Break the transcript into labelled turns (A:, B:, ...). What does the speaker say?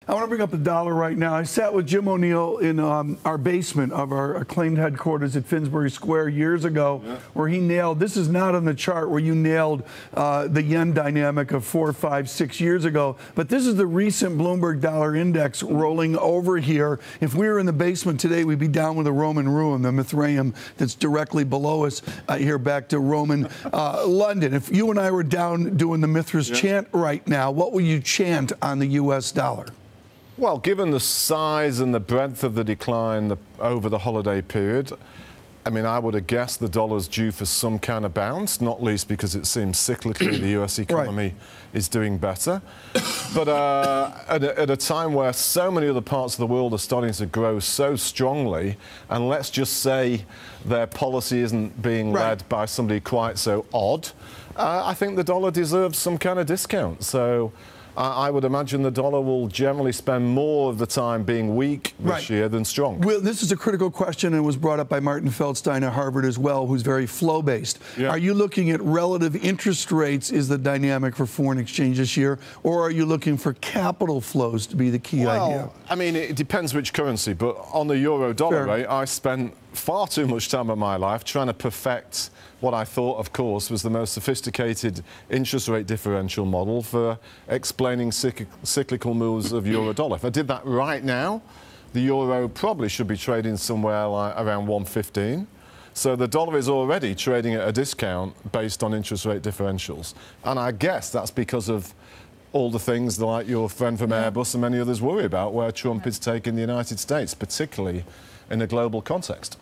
A: I want to bring up the dollar right now. I sat with Jim O'Neill in our basement of our acclaimed headquarters at Finsbury Square years ago, where he nailed, this is not on the chart where you nailed the yen dynamic of 4, 5, 6 years ago, but this is the recent Bloomberg dollar index rolling over here. If we were in the basement today, we'd be down with the Roman ruin, the Mithraeum that's directly below us here back to Roman London. If you and I were down doing the Mithras chant right now, what would you chant on the U.S. dollar?
B: Well, given the size and the breadth of the decline over the holiday period, I mean, I would have guessed the dollar's due for some kind of bounce, not least because it seems cyclically the U.S. economy is doing better. But at a time where so many other parts of the world are starting to grow so strongly, and let's just say their policy isn't being led by somebody quite so odd, I think the dollar deserves some kind of discount. So I would imagine the dollar will generally spend more of the time being weak this year than strong.
A: Well, this is a critical question and was brought up by Martin Feldstein at Harvard as well, who's very flow-based. Are you looking at relative interest rates is the dynamic for foreign exchange this year, or are you looking for capital flows to be the key idea?
B: I mean, it depends which currency, but on the euro-dollar rate, I spent far too much time of my life trying to perfect what I thought, of course, was the most sophisticated interest rate differential model for explaining cyclical moves of euro-dollar. If I did that right now, the euro probably should be trading somewhere like around 115. So the dollar is already trading at a discount based on interest rate differentials. And I guess that's because of all the things that, like your friend from Airbus and many others worry about, where Trump is taking the United States, particularly in a global context.